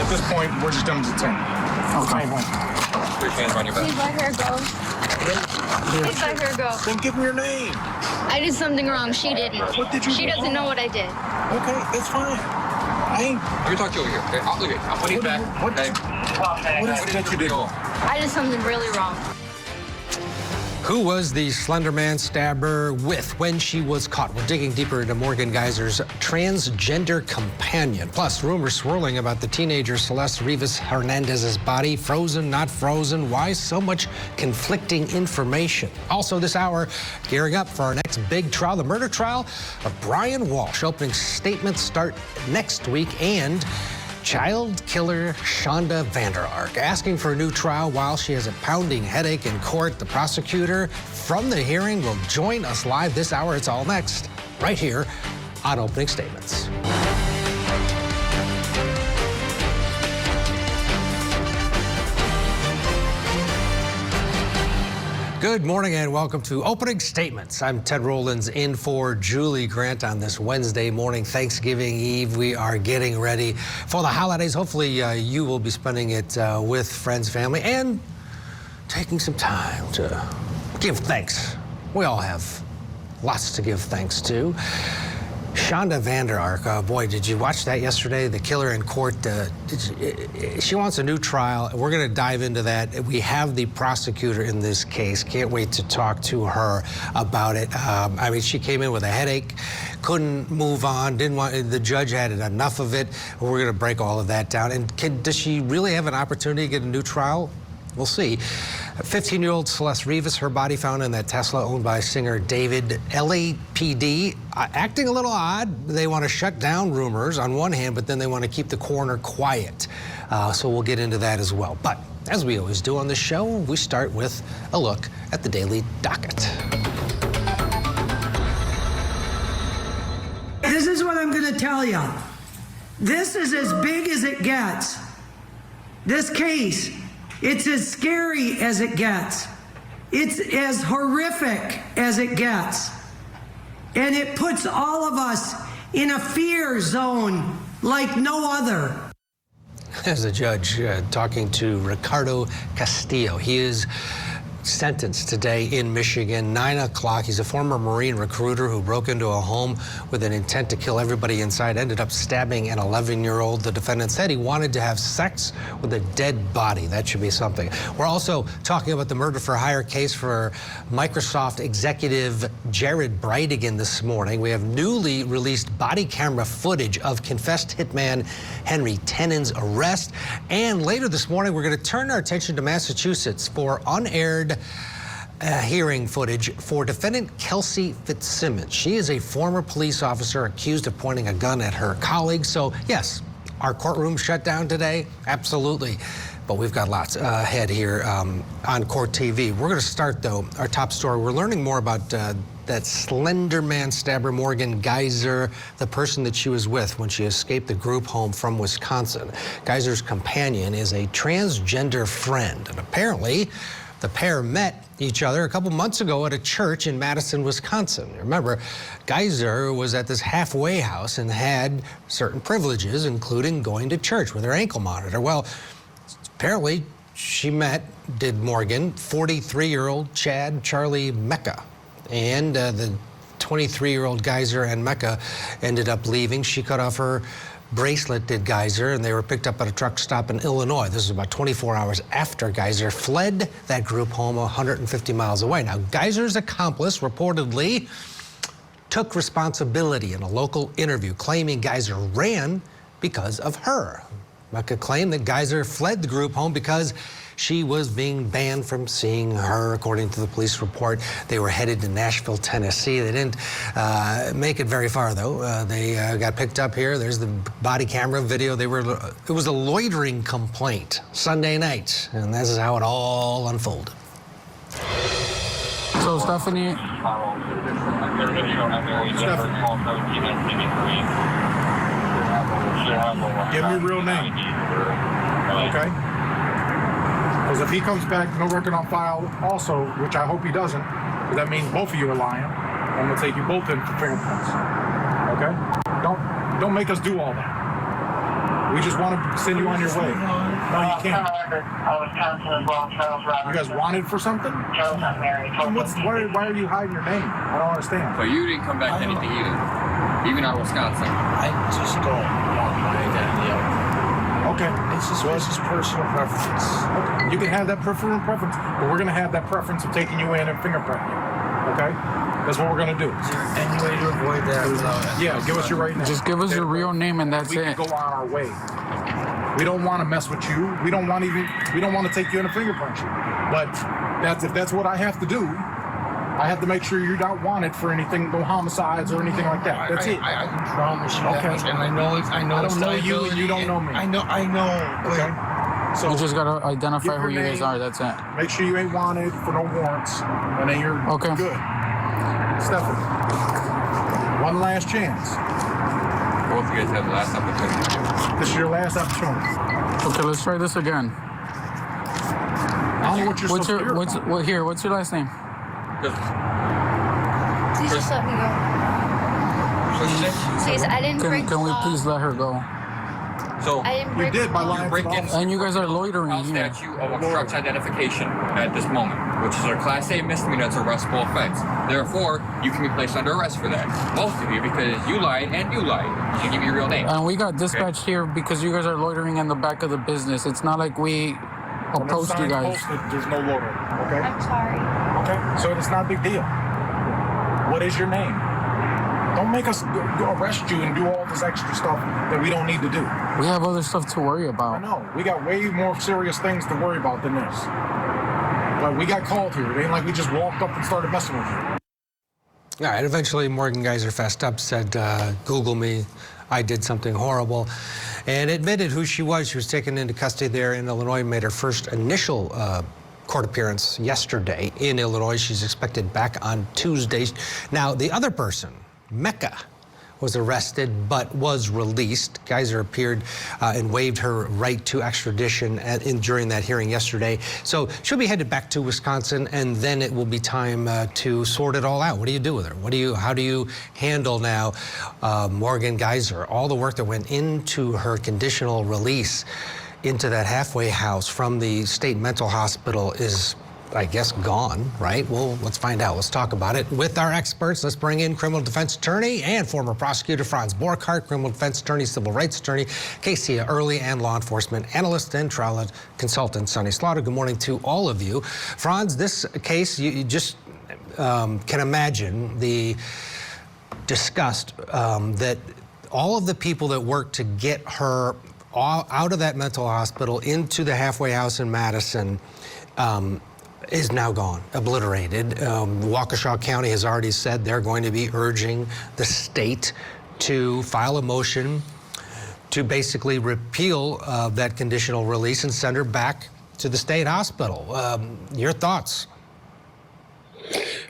At this point, we're just going to detain you. Okay. Put your hands on your back. Please let her go. Please let her go. Then give me your name. I did something wrong. She didn't. What did you She do doesn't know what I did. Okay, that's fine. I ain't... Let me talk to you over here. Okay, I'll leave it. I'll put it back. What Okay. is it that you did? I did something really wrong. Who was the Slender Man stabber with when she was caught? We're digging deeper into Morgan Geyser's transgender companion. Plus, rumors swirling about the teenager Celeste Rivas Hernandez's body. Frozen, not frozen. Why so much conflicting information? Also this hour, gearing up for our next big trial, the murder trial of Brian Walshe. Opening statements start next week, and child killer Shonda VanderArk asking for a new trial while she has a pounding headache in court. The prosecutor from the hearing will join us live this hour. It's all next, right here on Opening Statements. Good morning and welcome to Opening Statements. I'm Ted Rollins in for Julie Grant on this Wednesday morning, Thanksgiving Eve. We are getting ready for the holidays. Hopefully you will be spending it with friends, family, and taking some time to give thanks. We all have lots to give thanks to. Shonda VanderArk, boy, did you watch that yesterday? The killer in court. She wants a new trial. We're going to dive into that. We have the prosecutor in this case. Can't wait to talk to her about it. I mean, she came in with a headache, couldn't move on, didn't want. The judge had enough of it. We're going to break all of that down. And does she really have an opportunity to get a new trial? We'll see. 15-year-old Celeste Rivas, her body found in that Tesla owned by Singer D4vd. LAPD acting a little odd. They want to shut down rumors on one hand, but then they want to keep the coroner quiet. So we'll get into that as well. But as we always do on the show, we start with a look at the daily docket. This is what I'm going to tell you. This is as big as it gets. This case. It's as scary as it gets. It's as horrific as it gets. And it puts all of us in a fear zone like no other. As a judge talking to Ricardo Castillo. He is sentenced today in Michigan, 9 o'clock. He's a former Marine recruiter who broke into a home with an intent to kill everybody inside, ended up stabbing an 11-year-old. The defendant said he wanted to have sex with a dead body. That should be something. We're also talking about the murder for hire case for Microsoft executive Jared Bridegan this morning. We have newly released body camera footage of confessed hitman Henry Tennan's arrest. And later this morning, we're going to turn our attention to Massachusetts for unaired hearing footage for defendant Kelsey Fitzsimmons. She is a former police officer accused of pointing a gun at her colleague. So yes, our courtroom shut down today, absolutely. But we've got lots ahead here on Court TV. We're going to start, though, our top story. We're learning more about that Slender Man stabber, Morgan Geyser, the person that she was with when she escaped the group home from Wisconsin. Geyser's companion is a transgender friend, and apparently the pair met each other a couple months ago at a church in Madison, Wisconsin. Remember, Geyser was at this halfway house and had certain privileges, including going to church with her ankle monitor. Well, apparently she did Morgan, 43-year-old Charly Mecca. And the 23-year-old Geyser and Mecca ended up leaving. She cut off her bracelet, did Geyser, and they were picked up at a truck stop in Illinois. This is about 24 hours after Geyser fled that group home 150 miles away. Now, Geyser's accomplice reportedly took responsibility in a local interview, claiming Geyser ran because of her. Mecca claimed that Geyser fled the group home because she was being banned from seeing her. According to the police report, they were headed to Nashville, Tennessee. They didn't make it very far, though. They got picked up here. There's the body camera video. It was a loitering complaint Sunday night, and this is how it all unfolded. So, Stephanie. Give me your real name. Okay? Because if he comes back, no record on file also, which I hope he doesn't, because that means both of you are lying, I'm going to take you both in for fingerprints. Okay? Don't make us do all that. We just want to send you on your way. No, you can't. You guys wanted for something? Why are you hiding your name? I don't understand. But you didn't come back to anything either. Even out of Wisconsin. I just don't want my identity out. Okay. It's just personal preference. Okay. You can have that personal preference, but we're going to have that preference of taking you in and fingerprinting you. Okay? That's what we're going to do. Is there any way to avoid that without that? Yeah, give us your right name. Just give us your real name and that's We can it. go on our way. We don't want to mess with you. We don't want to take you in and fingerprint you. But if that's what I have to do, I have to make sure you're not wanted for anything, no homicides or anything like that. That's it. I can promise you that Okay. much, and I know I don't know you and you don't know me. I know. Okay? So You just gotta identify give who your you guys name. are, that's it. make sure you ain't wanted for no warrants, and then you're Okay. good. Stephanie, one last chance. Both of you guys have the last opportunity. This is your last opportunity. Okay, let's try this again. I don't know what you're What's so your scared what's about. what here? What's your last name? Please just let me go. Please, I didn't break the Can we law. please let her go? So I didn't You break did the by law. lying to break the in- officer. And you guys are loitering House here. statute of obstruct identification at this moment, which is a Class A misdemeanor. It's a arrestable offense. Therefore, you can be placed under arrest for that. Both of you, because you lied and you lied. You can give me your real name. And we got dispatched here because you guys are loitering in the back of the business. It's not like we When the opposed you sign's guys. posted, there's no loader. Okay? I'm sorry. Okay? So it's not a big deal. What is your name? Don't make us go arrest you and do all this extra stuff that we don't need to do. We have other stuff to worry I about. know. We got way more serious things to worry about than this. But we got called here. It ain't like we just walked up and started messing with you. All right, eventually Morgan Geyser fessed up, said, Google me, I did something horrible, and admitted who she was. She was taken into custody there in Illinois, made her first initial court appearance yesterday in Illinois. She's expected back on Tuesday. Now, the other person, Mecca, was arrested but was released. Geyser appeared and waived her right to extradition during that hearing yesterday. So she'll be headed back to Wisconsin, and then it will be time to sort it all out. What do you do with her? How do you handle now Morgan Geyser? All the work that went into her conditional release into that halfway house from the state mental hospital is, I guess, gone, right? Well, let's find out. Let's talk about it with our experts. Let's bring in criminal defense attorney and former prosecutor Franz Borchardt, criminal defense attorney, civil rights attorney, Casey Early, and law enforcement analyst and trial consultant Sonny Slaughter. Good morning to all of you. Franz, this case, you just can imagine the disgust that all of the people that worked to get her out of that mental hospital into the halfway house in Madison is now gone, obliterated. Waukesha County has already said they're going to be urging the state to file a motion to basically repeal that conditional release and send her back to the state hospital. Your thoughts?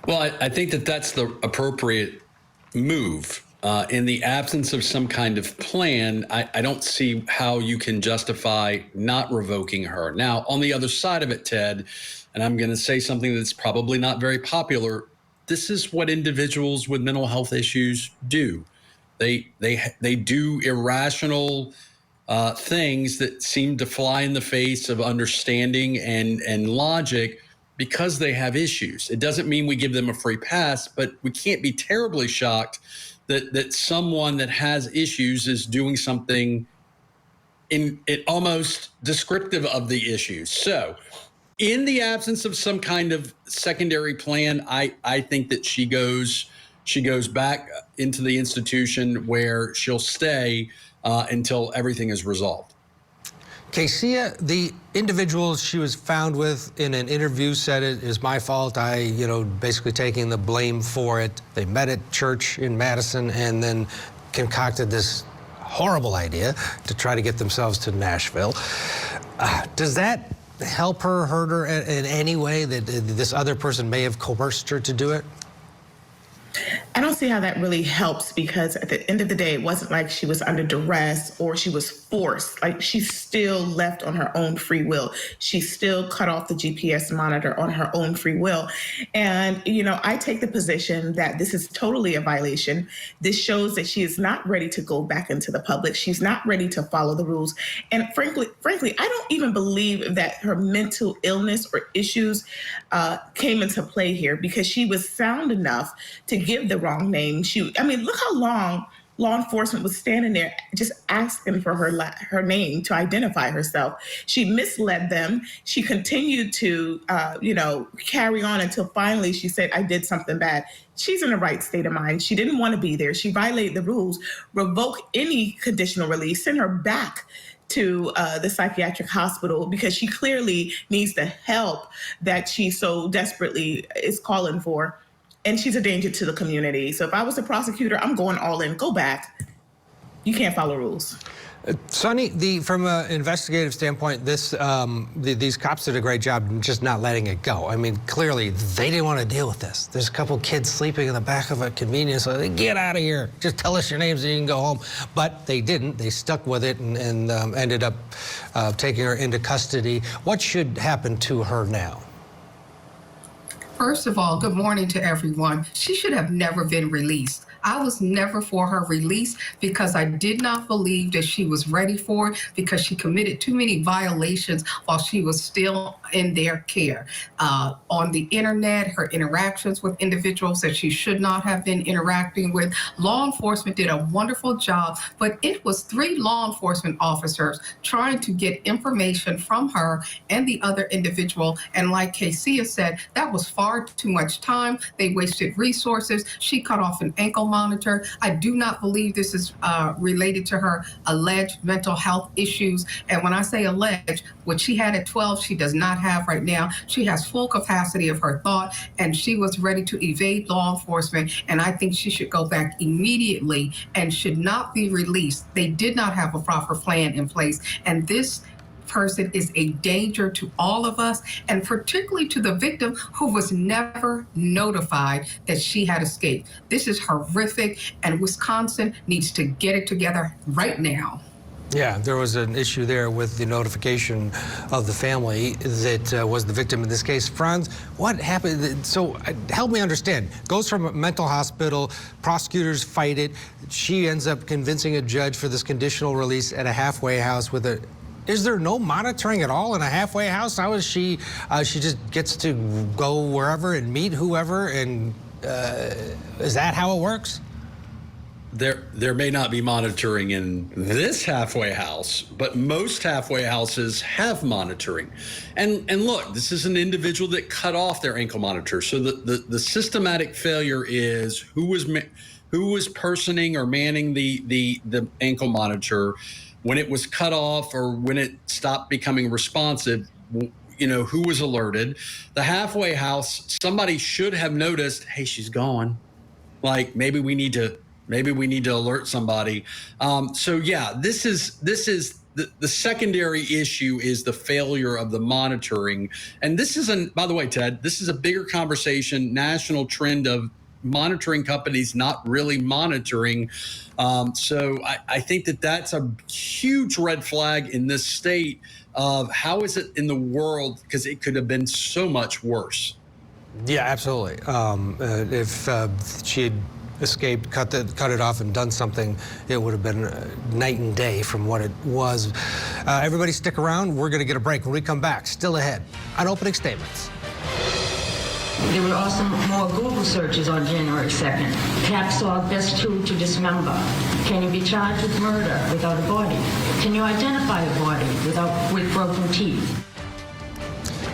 Well, I think that that's the appropriate move. In the absence of some kind of plan, I don't see how you can justify not revoking her. Now, on the other side of it, Ted, and I'm going to say something that's probably not very popular, this is what individuals with mental health issues do. They do irrational things that seem to fly in the face of understanding and logic because they have issues. It doesn't mean we give them a free pass, but we can't be terribly shocked that someone that has issues is doing something almost descriptive of the issues. So in the absence of some kind of secondary plan, I think that she goes back into the institution where she'll stay until everything is resolved. Casey, the individual she was found with in an interview said it is my fault. Basically taking the blame for it. They met at church in Madison and then concocted this horrible idea to try to get themselves to Nashville. Does that help her, hurt her in any way that this other person may have coerced her to do it? I don't see how that really helps, because at the end of the day, it wasn't like she was under duress or she was forced. Like, she still left on her own free will. She still cut off the GPS monitor on her own free will. And, you know, I take the position that this is totally a violation. This shows that she is not ready to go back into the public. She's not ready to follow the rules. And frankly, I don't even believe that her mental illness or issues came into play here, because she was sound enough to give the wrong name. I mean, look how long law enforcement was standing there just asking for her name to identify herself. She misled them. She continued to, carry on until finally she said, I did something bad. She's in the right state of mind. She didn't want to be there. She violated the rules. Revoke any conditional release. Send her back to the psychiatric hospital, because she clearly needs the help that she so desperately is calling for. And she's a danger to the community. So if I was the prosecutor, I'm going all in. Go back. You can't follow rules. Sonny, from an investigative standpoint, these cops did a great job just not letting it go. I mean, clearly, they didn't want to deal with this. There's a couple kids sleeping in the back of a convenience store. They get out of here. Just tell us your names and you can go home. But they didn't. They stuck with it and ended up taking her into custody. What should happen to her now? First of all, good morning to everyone. She should have never been released. I was never for her release, because I did not believe that she was ready for it, because she committed too many violations while she was still in their care. On the internet, her interactions with individuals that she should not have been interacting with. Law enforcement did a wonderful job, but it was 3 law enforcement officers trying to get information from her and the other individual. And like Casey said, that was far too much time. They wasted resources. She cut off an ankle monitor. I do not believe this is related to her alleged mental health issues. And when I say alleged, what she had at 12, she does not have right now. She has full capacity of her thought, and she was ready to evade law enforcement. And I think she should go back immediately and should not be released. They did not have a proper plan in place. And this person is a danger to all of us, and particularly to the victim, who was never notified that she had escaped. This is horrific, and Wisconsin needs to get it together right now. Yeah, there was an issue there with the notification of the family that was the victim in this case. Franz, what happened? So help me understand. Goes from a mental hospital, prosecutors fight it. She ends up convincing a judge for this conditional release at a halfway house with a... Is there no monitoring at all in a halfway house? How is she? She just gets to go wherever and meet whoever, and is that how it works? There may not be monitoring in this halfway house, but most halfway houses have monitoring. And look, this is an individual that cut off their ankle monitor. So the systematic failure is who was personing or manning the ankle monitor when it was cut off or when it stopped becoming responsive. You know, who was alerted. The halfway house, somebody should have noticed, hey, she's gone. Like, maybe we need to alert somebody. So yeah, this is the secondary issue is the failure of the monitoring. And this isn't, by the way, Ted, this is a bigger conversation, national trend of monitoring companies not really monitoring. So I think that's a huge red flag in this state of how is it in the world, because it could have been so much worse. Yeah, absolutely. If she had escaped, cut it off and done something, it would have been night and day from what it was. Everybody stick around. We're going to get a break. When we come back, still ahead on opening statements. There were also more Google searches on January 2nd. Hacksaw best tool to dismember. Can you be charged with murder without a body? Can you identify a body with broken teeth?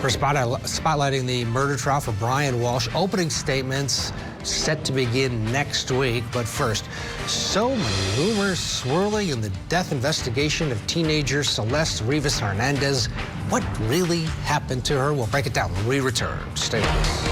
We're spotlighting the murder trial for Brian Walshe. Opening statements set to begin next week. But first, so many rumors swirling in the death investigation of teenager Celeste Rivas Hernandez. What really happened to her? We'll break it down when we return. Stay with us.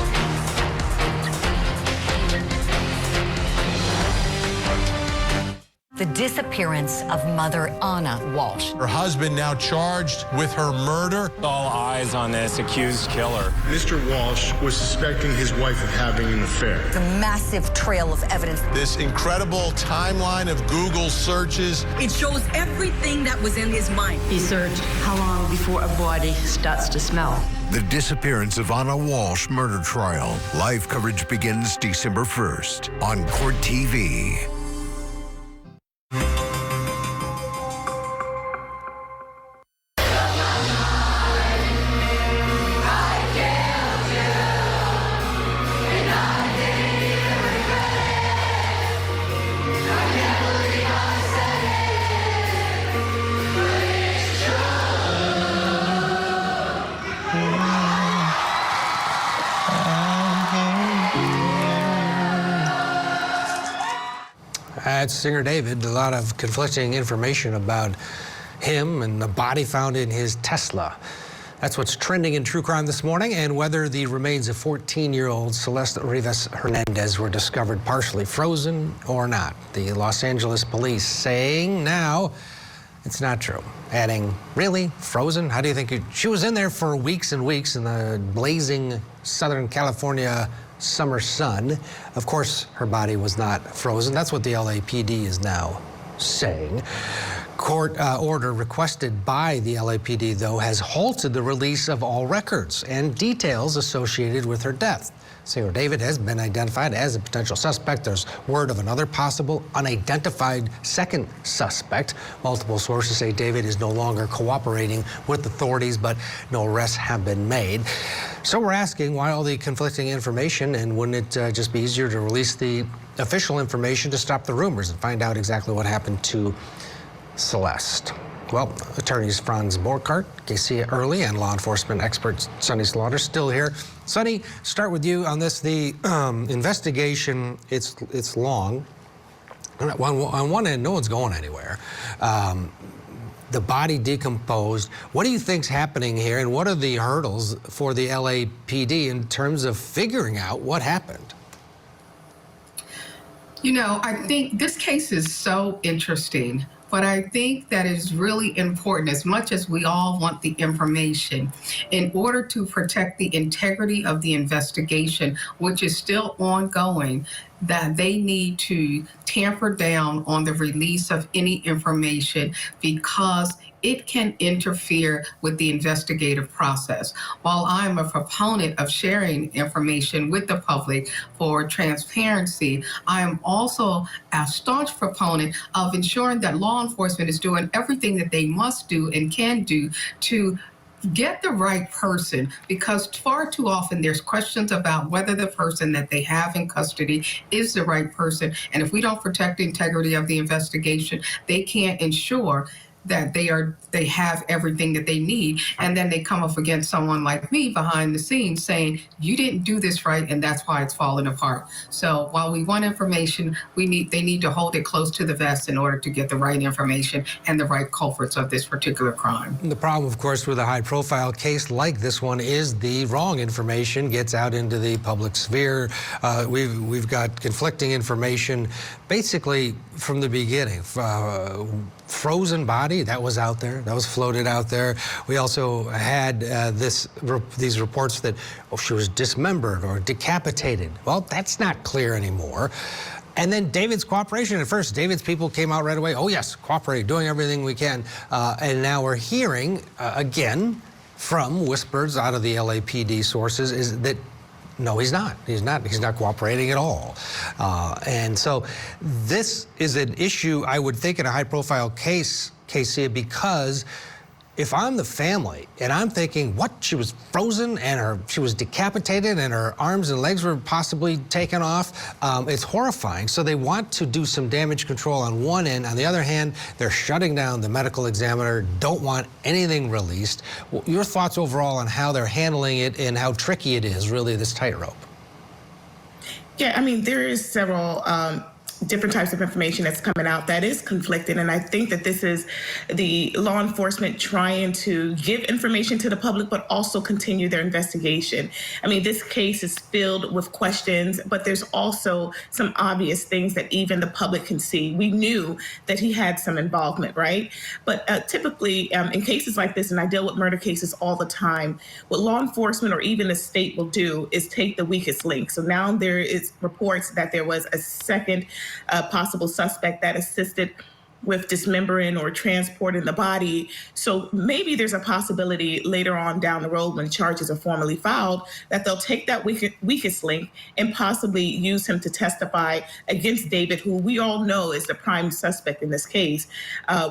the disappearance of mother Anna Walshe. Her husband now charged with her murder. All eyes on this accused killer. Mr. Walshe was suspecting his wife of having an affair. It's a massive trail of evidence. This incredible timeline of Google searches. It shows everything that was in his mind. He searched how long before a body starts to smell. The disappearance of Anna Walshe murder trial. Live coverage begins December 1st on Court TV. That's Singer David. A lot of conflicting information about him and the body found in his Tesla. That's what's trending in true crime this morning, and whether the remains of 14-year-old Celeste Rivas Hernandez were discovered partially frozen or not. The Los Angeles police saying now it's not true. Adding, really? Frozen? How do you think she was in there for weeks and weeks in the blazing Southern California summer sun. Of course, her body was not frozen. That's what the LAPD is now saying. Court order requested by the LAPD, though, has halted the release of all records and details associated with her death. Singer David has been identified as a potential suspect. There's word of another possible unidentified second suspect. Multiple sources say David is no longer cooperating with authorities, but no arrests have been made. So we're asking why all the conflicting information, and wouldn't it just be easier to release the official information to stop the rumors and find out exactly what happened to Celeste? Well, attorneys Franz Borchardt, Geyser Early, and law enforcement expert Sonny Slaughter still here. Sonny, start with you on this. The investigation, it's long. On one end, no one's going anywhere. The body decomposed. What do you think's happening here, and what are the hurdles for the LAPD in terms of figuring out what happened? You know, I think this case is so interesting. But I think that is really important, as much as we all want the information, in order to protect the integrity of the investigation, which is still ongoing, that they need to tamper down on the release of any information because it can interfere with the investigative process. While I'm a proponent of sharing information with the public for transparency, I am also a staunch proponent of ensuring that law enforcement is doing everything that they must do and can do to get the right person, because far too often there's questions about whether the person that they have in custody is the right person. And if we don't protect the integrity of the investigation, they can't ensure that they have everything that they need, and then they come up against someone like me behind the scenes saying, you didn't do this right, and that's why it's falling apart. So while we want information, they need to hold it close to the vest in order to get the right information and the right culprits of this particular crime. The problem, of course, with a high-profile case like this one is the wrong information gets out into the public sphere. We've got conflicting information basically from the beginning. Frozen body, that was out there, that was floated out there. We also had these reports that she was dismembered or decapitated. Well, that's not clear anymore. And then David's cooperation. At first, David's people came out right away. Oh yes, cooperate, doing everything we can. And now we're hearing again from whispers out of the LAPD sources is that no, he's not. He's not cooperating at all. And so this is an issue, I would think, in a high-profile case, Casey, because if I'm the family and I'm thinking, what, she was frozen and she was decapitated and her arms and legs were possibly taken off, it's horrifying. So they want to do some damage control on one end. On the other hand, they're shutting down the medical examiner, don't want anything released. Your thoughts overall on how they're handling it and how tricky it is, really, this tightrope? Yeah, I mean, there is several different types of information that's coming out that is conflicted. And I think that this is the law enforcement trying to give information to the public, but also continue their investigation. I mean, this case is filled with questions, but there's also some obvious things that even the public can see. We knew that he had some involvement, right? But typically in cases like this, and I deal with murder cases all the time, what law enforcement or even the state will do is take the weakest link. So now there is reports that there was a second possible suspect that assisted with dismembering or transporting the body. So maybe there's a possibility later on down the road when charges are formally filed that they'll take that weakest link and possibly use him to testify against David, who we all know is the prime suspect in this case.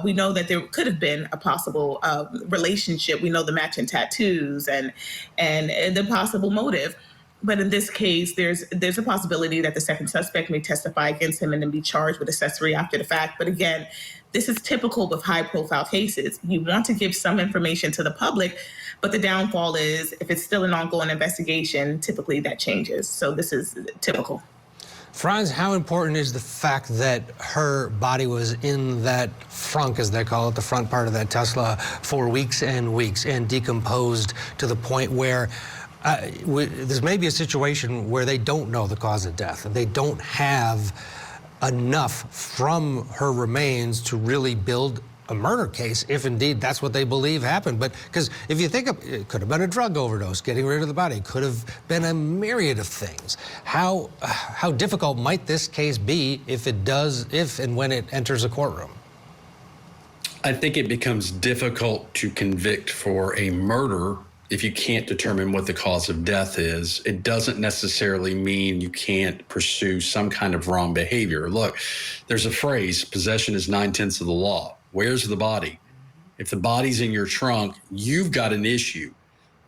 We know that there could have been a possible relationship. We know the matching tattoos and the possible motive. But in this case, there's a possibility that the second suspect may testify against him and then be charged with accessory after the fact. But again, this is typical with high-profile cases. You want to give some information to the public, but the downfall is if it's still an ongoing investigation, typically that changes. So this is typical. Franz, how important is the fact that her body was in that frunk, as they call it, the front part of that Tesla, for weeks and weeks and decomposed to the point where there's maybe a situation where they don't know the cause of death and they don't have enough from her remains to really build a murder case, if indeed that's what they believe happened. But because if you think it could have been a drug overdose, getting rid of the body, could have been a myriad of things. How difficult might this case be if and when it enters a courtroom? I think it becomes difficult to convict for a murder if you can't determine what the cause of death is. It doesn't necessarily mean you can't pursue some kind of wrong behavior. Look, there's a phrase, possession is 9/10 of the law. Where's the body? If the body's in your trunk, you've got an issue.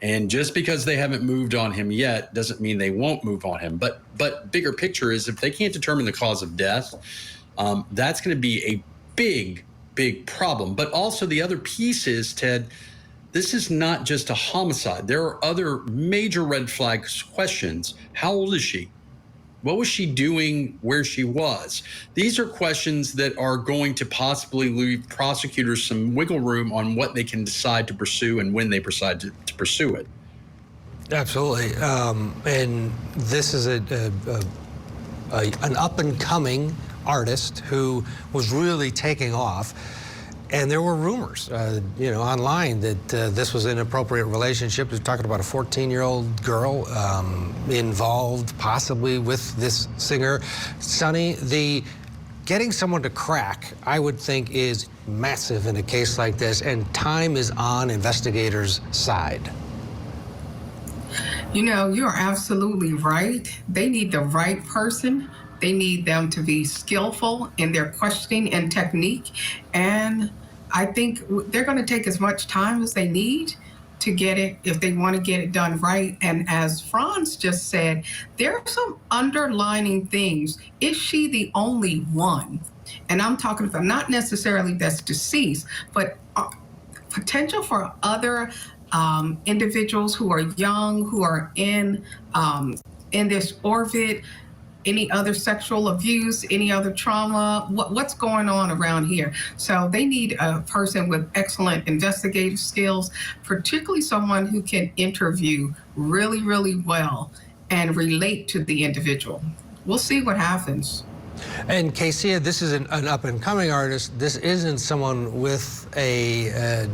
And just because they haven't moved on him yet doesn't mean they won't move on him. But bigger picture is if they can't determine the cause of death, that's going to be a big, big problem. But also the other piece is, Ted, this is not just a homicide. There are other major red flag questions. How old is she? What was she doing where she was? These are questions that are going to possibly leave prosecutors some wiggle room on what they can decide to pursue and when they decide to pursue it. Absolutely. And this is an up-and-coming artist who was really taking off. And there were rumors, online that this was an inappropriate relationship. We're talking about a 14-year-old girl involved possibly with this singer. Sonny, getting someone to crack, I would think, is massive in a case like this, and time is on investigators' side. You're absolutely right. They need the right person. They need them to be skillful in their questioning and technique. And I think they're going to take as much time as they need to get it, if they want to get it done right. And as Franz just said, there are some underlining things. Is she the only one? And I'm talking about not necessarily that's deceased, but potential for other individuals who are young, who are in this orbit. Any other sexual abuse, any other trauma, what's going on around here? So they need a person with excellent investigative skills, particularly someone who can interview really, really well and relate to the individual. We'll see what happens. And Casey, this is an up-and-coming artist. This isn't someone with a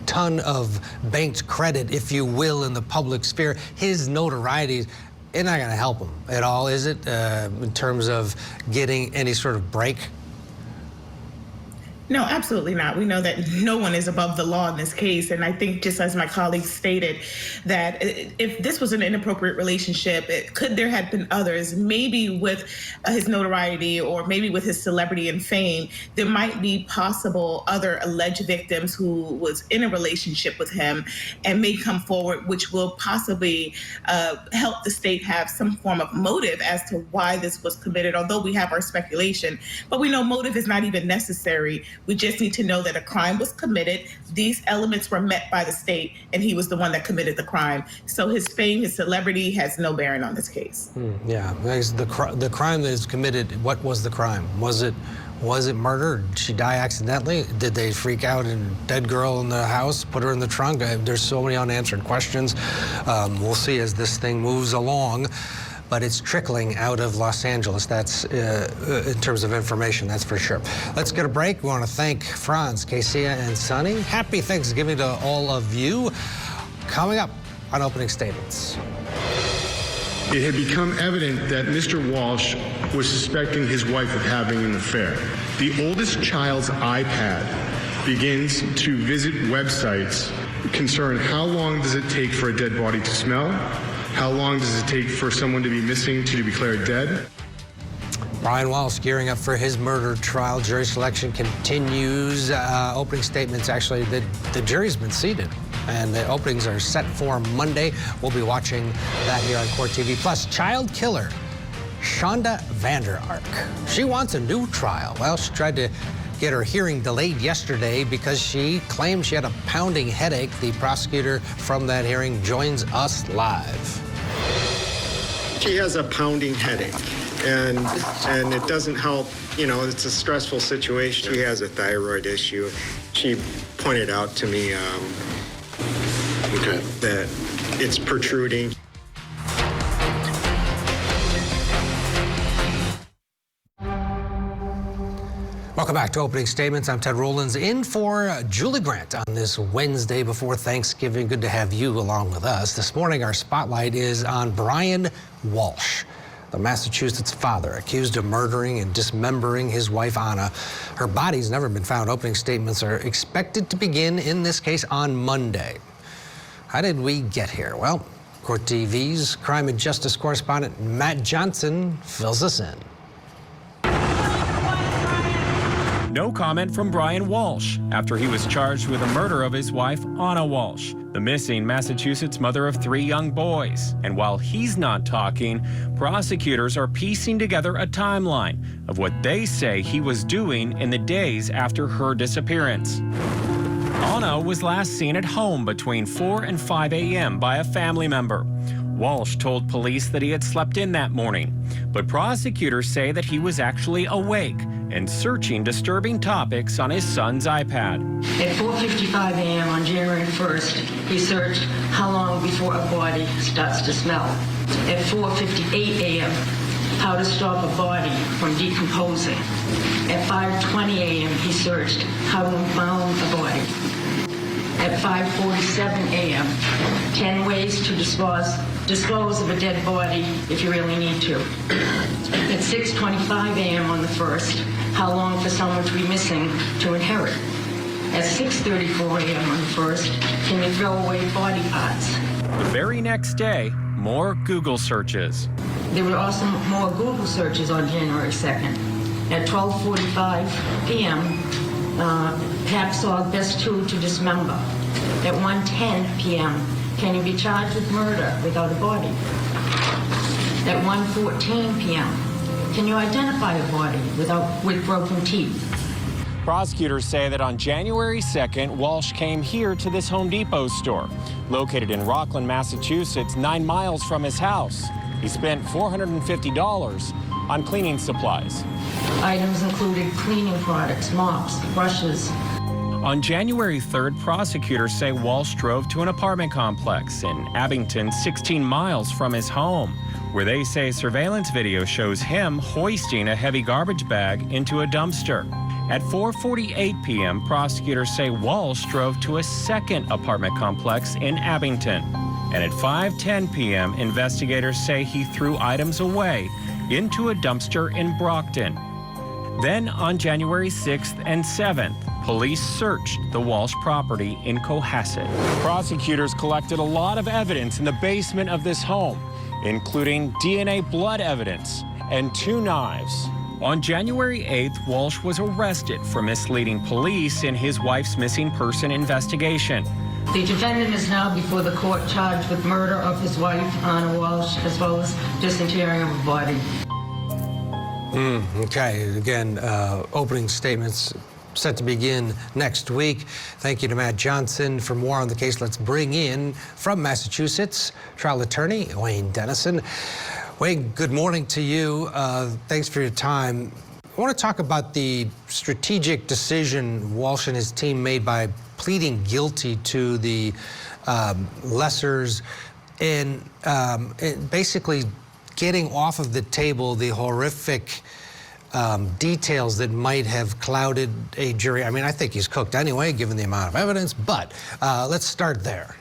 ton of banked credit, if you will, in the public sphere. His notoriety, it's not going to help him at all, is it, in terms of getting any sort of break? No, absolutely not. We know that no one is above the law in this case. And I think, just as my colleague stated, that if this was an inappropriate relationship, could there have been others, maybe with his notoriety or maybe with his celebrity and fame, there might be possible other alleged victims who was in a relationship with him and may come forward, which will possibly help the state have some form of motive as to why this was committed, although we have our speculation. But we know motive is not even necessary We just need to know that a crime was committed. These elements were met by the state, and he was the one that committed the crime. So his fame, his celebrity has no bearing on this case. Yeah, the crime that is committed, what was the crime? Was it murder? Did she die accidentally? Did they freak out and dead girl in the house, put her in the trunk? There's so many unanswered questions. We'll see as this thing moves along. But it's trickling out of Los Angeles. That's in terms of information, that's for sure. Let's get a break. We want to thank Franz, Kesia, and Sonny. Happy Thanksgiving to all of you. Coming up on Opening Statements. It had become evident that Mr. Walshe was suspecting his wife of having an affair. The oldest child's iPad begins to visit websites concerned how long does it take for a dead body to smell? How long does it take for someone to be missing to be declared dead? Brian Walshe gearing up for his murder trial. Jury selection continues. Opening statements, actually, the jury's been seated, and the openings are set for Monday. We'll be watching that here on Court TV. Plus, child killer Shonda VanderArk. She wants a new trial. Well, she tried to get her hearing delayed yesterday because she claimed she had a pounding headache. The prosecutor from that hearing joins us live. She has a pounding headache, and it doesn't help. You know, it's a stressful situation. She has a thyroid issue. She pointed out to me that it's protruding. Welcome back to Opening Statements. I'm Ted Rollins in for Julie Grant on this Wednesday before Thanksgiving. Good to have you along with us. This morning, our spotlight is on Brian Walshe, the Massachusetts father accused of murdering and dismembering his wife, Anna. Her body's never been found. Opening statements are expected to begin in this case on Monday. How did we get here? Well, Court TV's crime and justice correspondent Matt Johnson fills us in. No comment from Brian Walshe after he was charged with the murder of his wife, Anna Walshe, the missing Massachusetts mother of 3 young boys. And while he's not talking, prosecutors are piecing together a timeline of what they say he was doing in the days after her disappearance. Anna was last seen at home between 4 and 5 a.m. by a family member. Walshe told police that he had slept in that morning, but prosecutors say that he was actually awake and searching disturbing topics on his son's iPad. At 4:55 a.m. on January 1st, he searched how long before a body starts to smell. At 4:58 a.m., how to stop a body from decomposing. At 5:20 a.m., he searched how to embalm a body. At 5:47 a.m., 10 ways to dispose of a dead body if you really need to. At 6:25 a.m. on the 1st, how long for someone to be missing to inherit. At 6:34 a.m. on the 1st, can you throw away body parts? The very next day, more Google searches. There were also more Google searches on January 2nd. At 12:45 p.m., hacksaw best tool to dismember. At 1:10 p.m., can you be charged with murder without a body? At 1:14 p.m., can you identify a body with broken teeth? Prosecutors say that on January 2nd, Walshe came here to this Home Depot store, located in Rockland, Massachusetts, 9 miles from his house. He spent $450 on cleaning supplies. Items included cleaning products, mops, brushes. On January 3rd, prosecutors say Walshe drove to an apartment complex in Abington, 16 miles from his home, where they say surveillance video shows him hoisting a heavy garbage bag into a dumpster. At 4:48 p.m., prosecutors say Walshe drove to a second apartment complex in Abington. And at 5:10 p.m., investigators say he threw items away into a dumpster in Brockton. Then on January 6th and 7th, police searched the Walshe property in Cohasset. Prosecutors collected a lot of evidence in the basement of this home, including DNA blood evidence and 2 knives. On January 8th, Walshe was arrested for misleading police in his wife's missing person investigation. The defendant is now before the court charged with murder of his wife, Anna Walshe, as well as disinterring of a body. Okay, again, opening statements set to begin next week. Thank you to Matt Johnson. For more on the case, let's bring in from Massachusetts, trial attorney Wayne Dennison. Wayne, good morning to you. Thanks for your time. I want to talk about the strategic decision Walshe and his team made by pleading guilty to the lessers and basically getting off of the table the horrific details that might have clouded a jury. I mean, I think he's cooked anyway, given the amount of evidence, but let's start there.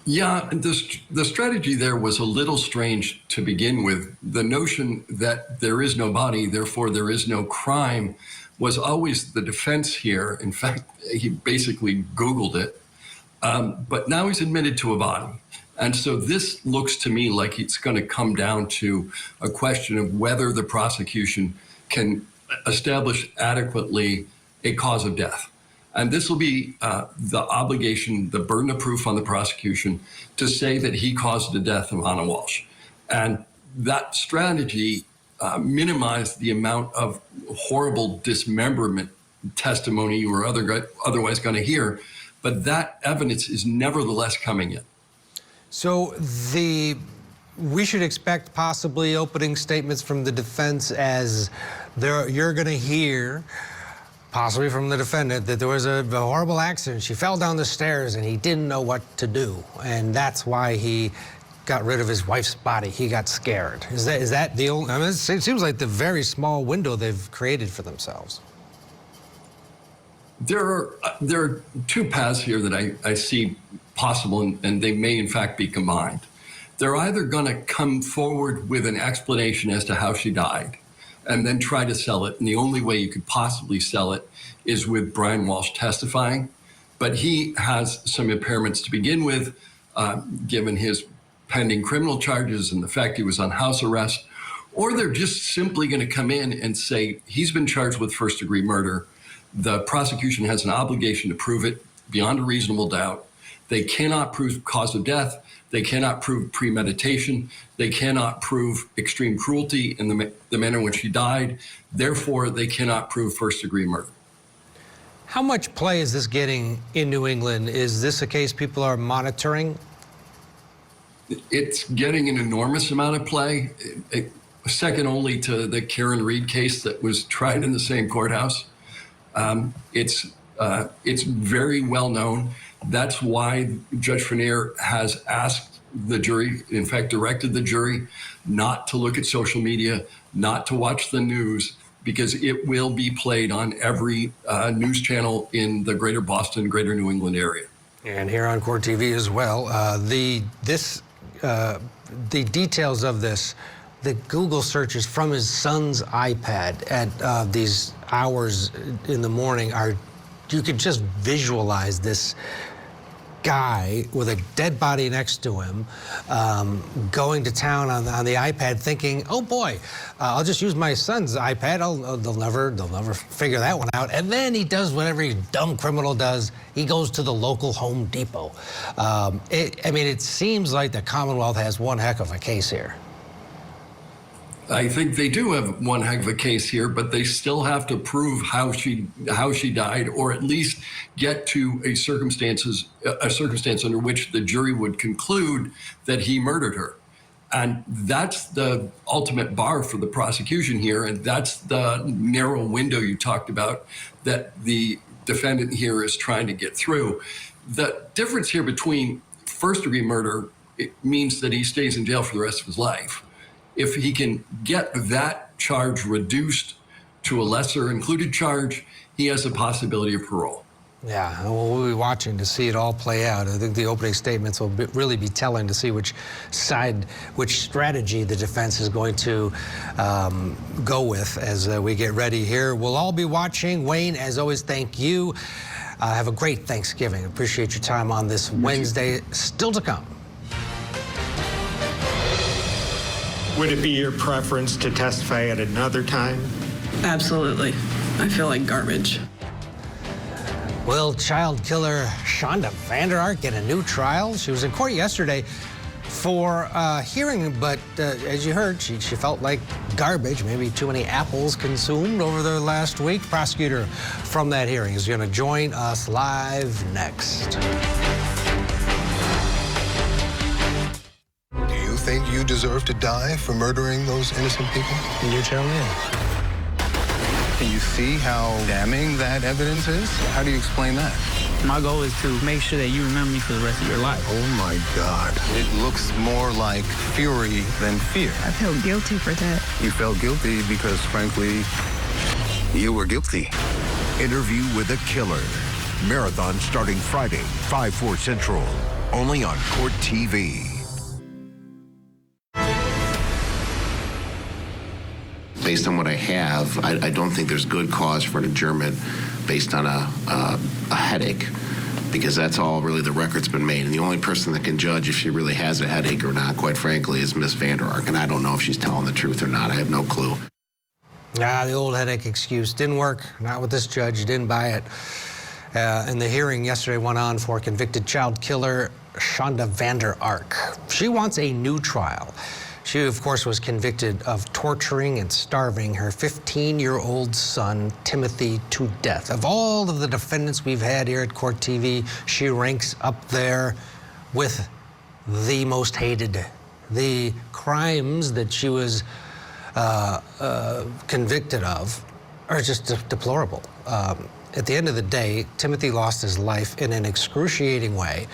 Yeah, the strategy there was a little strange to begin with. The notion that there is no body, therefore there is no crime, was always the defense here. In fact, he basically Googled it, but now he's admitted to a body. And so this looks to me like it's going to come down to a question of whether the prosecution can establish adequately a cause of death. And this will be the obligation, the burden of proof on the prosecution to say that he caused the death of Anna Walshe. And that strategy minimized the amount of horrible dismemberment testimony you were otherwise going to hear. But that evidence is nevertheless coming in. So we should expect possibly opening statements from the defense as you're going to hear, possibly from the defendant, that there was a horrible accident. She fell down the stairs and he didn't know what to do. And that's why he got rid of his wife's body. He got scared. Is that the only, I mean, it seems like the very small window they've created for themselves. There are two paths here that I see possible, and they may in fact be combined. They're either going to come forward with an explanation as to how she died and then try to sell it. And the only way you could possibly sell it is with Brian Walshe testifying. But he has some impairments to begin with, given his pending criminal charges and the fact he was on house arrest. Or they're just simply going to come in and say, he's been charged with first-degree murder. The prosecution has an obligation to prove it beyond a reasonable doubt. They cannot prove cause of death. They cannot prove premeditation. They cannot prove extreme cruelty in the manner in which he died. Therefore, they cannot prove first-degree murder. How much play is this getting in New England? Is this a case people are monitoring? It's getting an enormous amount of play, second only to the Karen Reed case that was tried in the same courthouse. It's very well known. That's why Judge Fournier has asked the jury, in fact, directed the jury not to look at social media, not to watch the news, because it will be played on every news channel in the greater Boston, greater New England area. And here on Court TV as well. The details of this, the Google searches from his son's iPad at these hours in the morning are, you could just visualize this guy with a dead body next to him going to town on the iPad thinking, oh boy, I'll just use my son's iPad. They'll never figure that one out. And then he does what every dumb criminal does. He goes to the local Home Depot. I mean, it seems like the Commonwealth has one heck of a case here. I think they do have one heck of a case here, but they still have to prove how she died, or at least get to a circumstance under which the jury would conclude that he murdered her. And that's the ultimate bar for the prosecution here, and that's the narrow window you talked about that the defendant here is trying to get through. The difference here between first-degree murder, it means that he stays in jail for the rest of his life. If he can get that charge reduced to a lesser included charge, he has a possibility of parole. Yeah, we'll be watching to see it all play out. I think the opening statements will really be telling to see which strategy the defense is going to go with as we get ready here. We'll all be watching. Wayne, as always, thank you. Have a great Thanksgiving. Appreciate your time on this Wednesday. Still to come. Would it be your preference to testify at another time? Absolutely. I feel like garbage. Will child killer Shonda VanderArk get a new trial? She was in court yesterday for hearing, but as you heard, she felt like garbage, maybe too many apples consumed over the last week. Prosecutor from that hearing is going to join us live next. Do you think you deserve to die for murdering those innocent people? You tell me. Can you see how damning that evidence is? How do you explain that? My goal is to make sure that you remember me for the rest of your life. Oh my God. It looks more like fury than fear. I feel guilty for that. You felt guilty because, frankly, you were guilty. Interview with a Killer. Marathon starting Friday, 5/4 Central. Only on Court TV. Based on what I have, I don't think there's good cause for an adjournment based on a headache, because that's all really the record's been made. And the only person that can judge if she really has a headache or not, quite frankly, is Miss VanderArk. And I don't know if she's telling the truth or not. I have no clue. The old headache excuse didn't work. Not with this judge. Didn't buy it. And the hearing yesterday went on for convicted child killer Shonda VanderArk. She wants a new trial. She, of course, was convicted of torturing and starving her 15-year-old son, Timothy, to death. Of all of the defendants we've had here at Court TV, she ranks up there with the most hated. The crimes that she was convicted of are just deplorable. At the end of the day, Timothy lost his life in an excruciating way.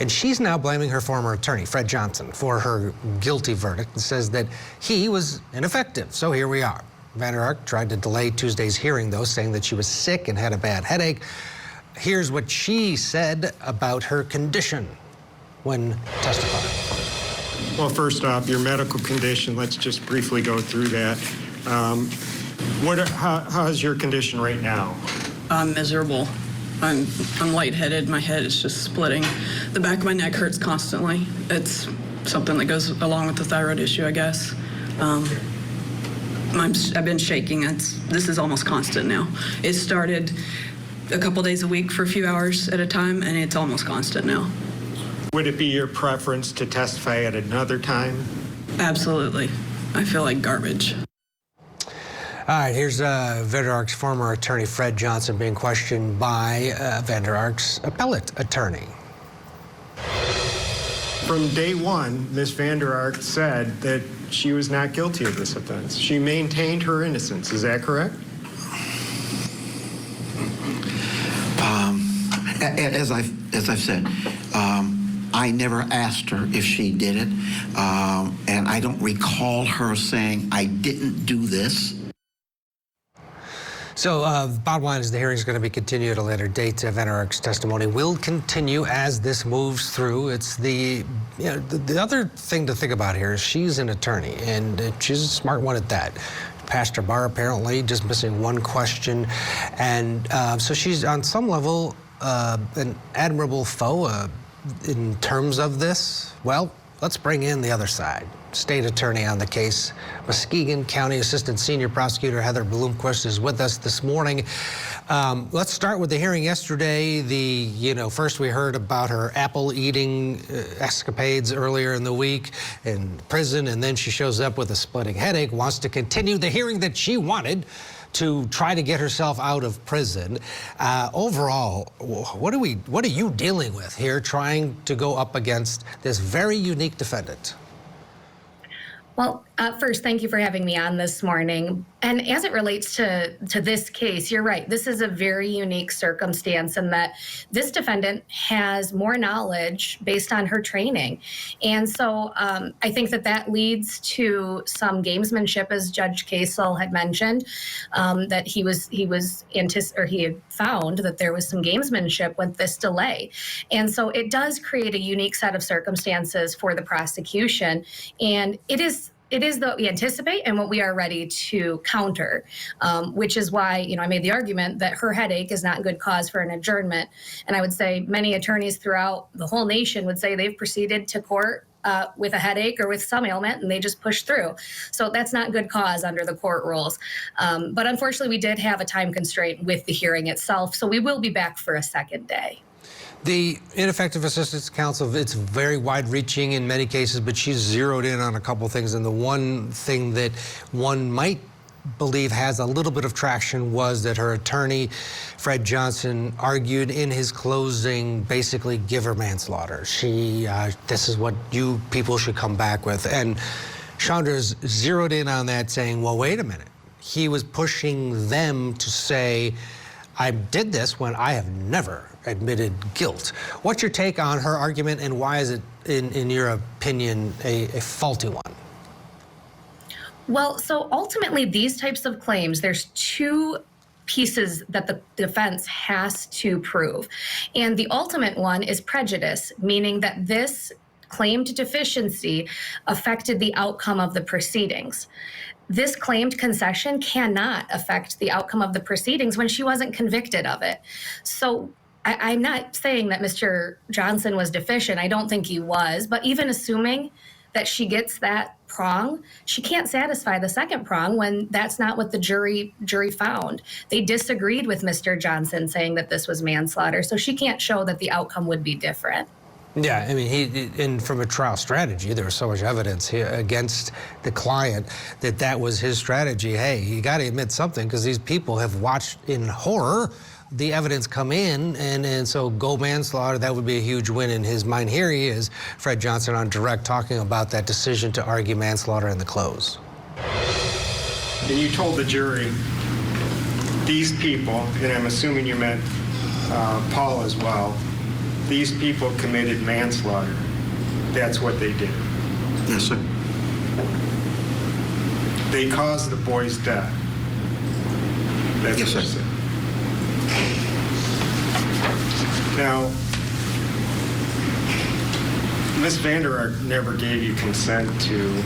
And she's now blaming her former attorney, Fred Johnson, for her guilty verdict and says that he was ineffective. So here we are. VanderArk tried to delay Tuesday's hearing, though, saying that she was sick and had a bad headache. Here's what she said about her condition when testifying. Well, first off, your medical condition, let's just briefly go through that. How's your condition right now? I'm miserable. I'm lightheaded. My head is just splitting. The back of my neck hurts constantly. It's something that goes along with the thyroid issue, I guess. I've been shaking. This is almost constant now. It started a couple days a week for a few hours at a time, and it's almost constant now. Would it be your preference to testify at another time? Absolutely. I feel like garbage. All right, here's VanderArk's former attorney, Fred Johnson, being questioned by VanderArk's appellate attorney. From day one, Ms. VanderArk said that she was not guilty of this offense. She maintained her innocence. Is that correct? As I've said, I never asked her if she did it, and I don't recall her saying, I didn't do this. So bottom line is the hearing is going to be continued at a later date. VanderArk's testimony will continue as this moves through. It's the other thing to think about here is she's an attorney, and she's a smart one at that. Passed her bar, apparently, just missing one question. And so she's on some level an admirable foe in terms of this. Well, let's bring in the other side. State attorney on the case, Muskegon County Assistant Senior Prosecutor Heather Bloomquist is with us this morning. Let's start with the hearing yesterday. First we heard about her apple eating escapades earlier in the week in prison, and then she shows up with a splitting headache, wants to continue the hearing that she wanted to try to get herself out of prison. Overall, what are you dealing with here, trying to go up against this very unique defendant? Well, first, thank you for having me on this morning. And as it relates to this case, you're right. This is a very unique circumstance in that this defendant has more knowledge based on her training. And so I think that leads to some gamesmanship, as Judge Casel had mentioned, that he had found that there was some gamesmanship with this delay. And so it does create a unique set of circumstances for the prosecution. And it is what we anticipate and what we are ready to counter, which is why, I made the argument that her headache is not good cause for an adjournment. And I would say many attorneys throughout the whole nation would say they've proceeded to court with a headache or with some ailment, and they just push through. So that's not good cause under the court rules. But unfortunately, we did have a time constraint with the hearing itself, so we will be back for a second day. The ineffective assistance counsel, it's very wide-reaching in many cases, but she's zeroed in on a couple things. And the one thing that one might believe has a little bit of traction was that her attorney, Fred Johnson, argued in his closing, basically give her manslaughter. This is what you people should come back with. And Chandra's zeroed in on that, saying, well, wait a minute. He was pushing them to say, I did this when I have never admitted guilt. What's your take on her argument, and why is it, in your opinion, a faulty one? Well, so ultimately, these types of claims, there's two pieces that the defense has to prove. And the ultimate one is prejudice, meaning that this claimed deficiency affected the outcome of the proceedings. This claimed concession cannot affect the outcome of the proceedings when she wasn't convicted of it. So I'm not saying that Mr. Johnson was deficient. I don't think he was, but even assuming that she gets that prong, she can't satisfy the second prong when that's not what the jury found. They disagreed with Mr. Johnson, saying that this was manslaughter, so she can't show that the outcome would be different. Yeah, I mean, and from a trial strategy, there was so much evidence here against the client that was his strategy. Hey, you got to admit something, because these people have watched in horror the evidence come in, and so go manslaughter, that would be a huge win in his mind. Here he is, Fred Johnson, on direct, talking about that decision to argue manslaughter in the close. And you told the jury, these people, and I'm assuming you meant Paul as well, these people committed manslaughter. That's what they did. Yes, sir. They caused the boy's death. That's yes, what you sir. said. Now, Ms. VanderArk never gave you consent to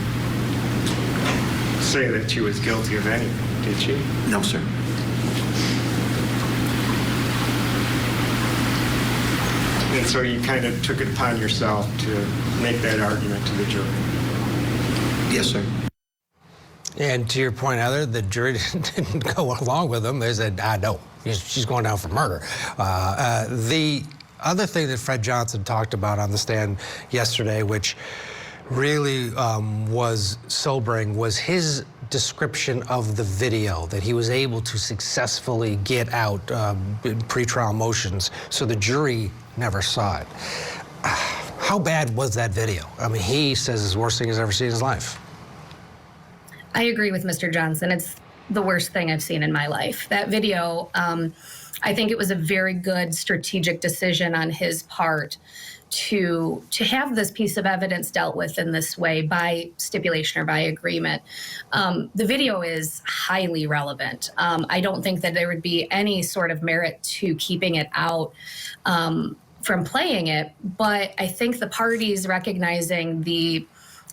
say that she was guilty of anything, did she? No, sir. And so you kind of took it upon yourself to make that argument to the jury. Yes, sir. And to your point, Heather, the jury didn't go along with him. They said, no, she's going down for murder. The other thing that Fred Johnson talked about on the stand yesterday, which really was sobering, was his description of the video that he was able to successfully get out in pretrial motions, so the jury never saw it. How bad was that video? I mean, he says it's the worst thing he's ever seen in his life. I agree with Mr. Johnson. It's the worst thing I've seen in my life. That video, I think it was a very good strategic decision on his part to have this piece of evidence dealt with in this way by stipulation or by agreement. The video is highly relevant. I don't think that there would be any sort of merit to keeping it out from playing it, but I think the parties recognizing the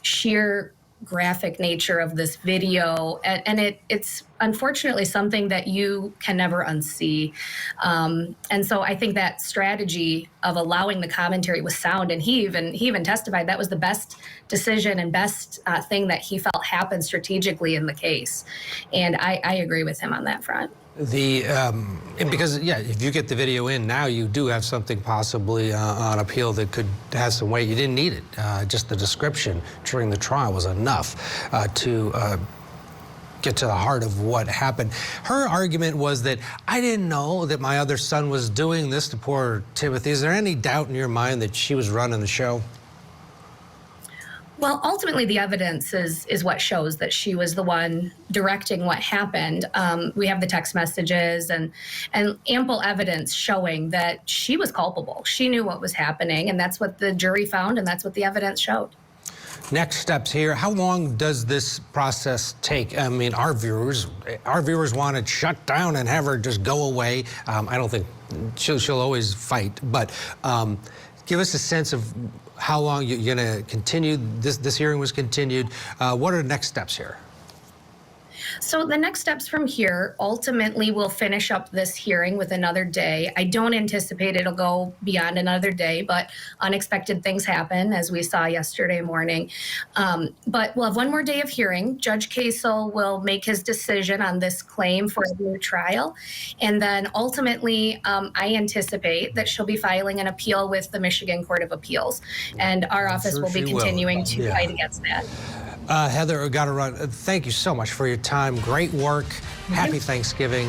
sheer graphic nature of this video, and it's unfortunately something that you can never unsee. And so I think that strategy of allowing the commentary was sound, and he even testified that was the best decision and best thing that he felt happened strategically in the case. And I agree with him on that front. And because, yeah, if you get the video in now, you do have something possibly on appeal that could have some weight. You didn't need it. Just the description during the trial was enough to get to the heart of what happened. Her argument was that I didn't know that my other son was doing this to poor Timothy. Is there any doubt in your mind that she was running the show? Well, ultimately, the evidence is what shows that she was the one directing what happened. We have the text messages and ample evidence showing that she was culpable. She knew what was happening, and that's what the jury found, and that's what the evidence showed. Next steps here. How long does this process take? I mean, our viewers want it shut down and have her just go away. I don't think she'll always fight, but give us a sense of how long you're going to continue. This hearing was continued. What are the next steps here? So the next steps from here, ultimately, we'll finish up this hearing with another day. I don't anticipate it'll go beyond another day, but unexpected things happen, as we saw yesterday morning. But we'll have one more day of hearing. Judge Casel will make his decision on this claim for a new trial. And then ultimately, I anticipate that she'll be filing an appeal with the Michigan Court of Appeals. And our office will be continuing to fight against that. Heather, got to run. Thank you so much for your time. Great work. Happy Thanksgiving.